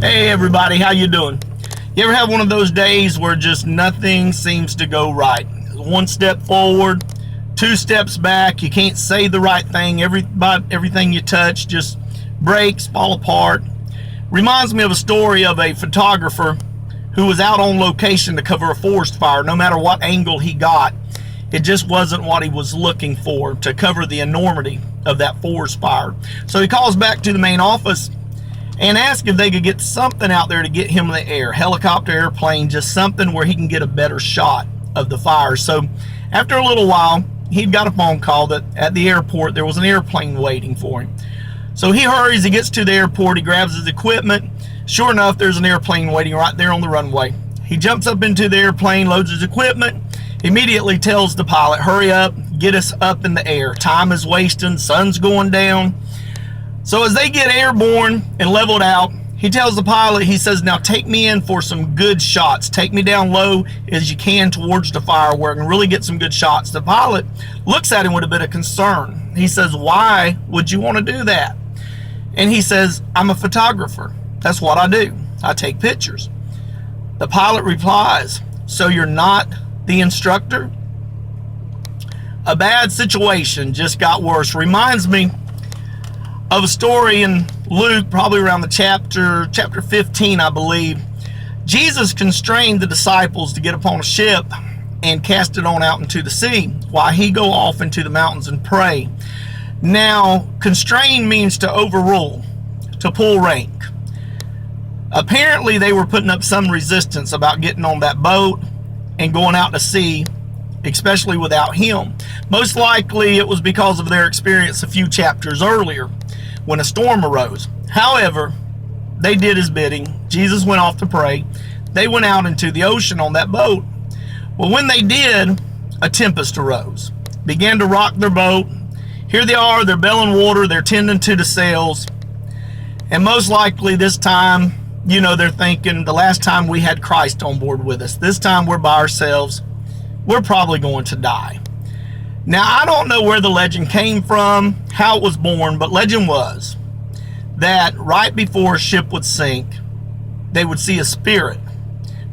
Hey everybody, how you doing? You ever have one of those days where just nothing seems to go right? One step forward, two steps back, you can't say the right thing, everything you touch just breaks, fall apart. Reminds me of a story of a photographer who was out on location to cover a forest fire. No matter what angle he got, it just wasn't what he was looking for to cover the enormity of that forest fire. So he calls back to the main office and asked if they could get something out there to get him in the air, helicopter, airplane, just something where he can get a better shot of the fire. So after a little while, he'd got a phone call that at the airport there was an airplane waiting for him. So he hurries, he gets to the airport, he grabs his equipment. Sure enough, there's an airplane waiting right there on the runway. He jumps up into the airplane, loads his equipment, immediately tells the pilot, hurry up, get us up in the air. Time is wasting, sun's going down. So as they get airborne and leveled out, he tells the pilot, he says, now take me in for some good shots. Take me down low as you can towards the fire where I can really get some good shots. The pilot looks at him with a bit of concern. He says, why would you want to do that? And he says, I'm a photographer. That's what I do. I take pictures. The pilot replies, so you're not the instructor? A bad situation just got worse. Reminds me of a story in Luke, probably around the chapter 15, I believe. Jesus constrained the disciples to get upon a ship and cast it on out into the sea while he go off into the mountains and pray. Now, constrain means to overrule, to pull rank. Apparently, they were putting up some resistance about getting on that boat and going out to sea, especially without him. Most likely, it was because of their experience a few chapters earlier when a storm arose. However, they did his bidding. Jesus went off to pray. They went out into the ocean on that boat. Well, when they did, a tempest arose, began to rock their boat. Here they are, they're bailing water, they're tending to the sails. And most likely this time, you know, they're thinking the last time we had Christ on board with us, this time we're by ourselves, we're probably going to die. Now, I don't know where the legend came from, how it was born, but legend was that right before a ship would sink, they would see a spirit.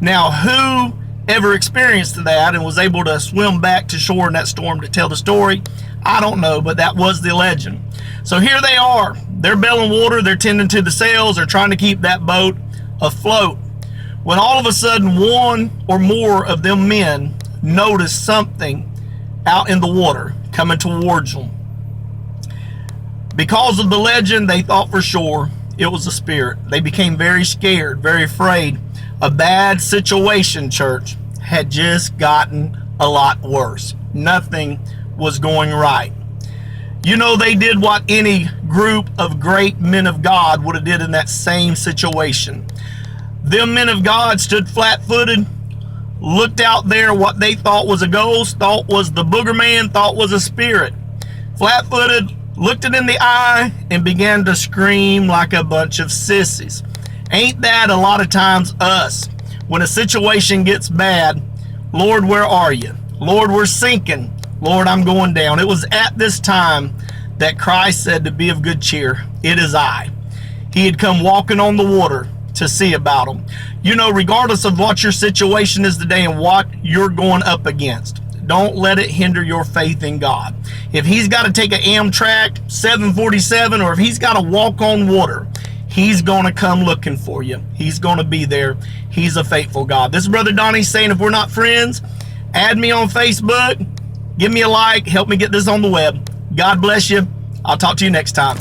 Now, who ever experienced that and was able to swim back to shore in that storm to tell the story, I don't know, but that was the legend. So here they are, they're bailing water, they're tending to the sails, they're trying to keep that boat afloat, when all of a sudden one or more of them men noticed something out in the water coming towards them. Because of the legend, they thought for sure it was a spirit. They became very scared, very afraid. A bad situation, church, had just gotten a lot worse. Nothing was going right. You know, they did what any group of great men of God would have did in that same situation. Them men of God stood flat-footed, looked out there, what they thought was a ghost, thought was the booger man, thought was a spirit. Flat-footed, looked it in the eye, and began to scream like a bunch of sissies. Ain't that a lot of times us? When a situation gets bad, Lord, where are you? Lord, we're sinking. Lord, I'm going down. It was at this time that Christ said to be of good cheer. It is I. He had come walking on the water to see about them. You know, regardless of what your situation is today and what you're going up against, don't let it hinder your faith in God. If he's got to take an Amtrak 747 or if he's got to walk on water, he's going to come looking for you. He's going to be there. He's a faithful God. This is Brother Donnie saying, if we're not friends, add me on Facebook, give me a like, help me get this on the web. God bless you. I'll talk to you next time.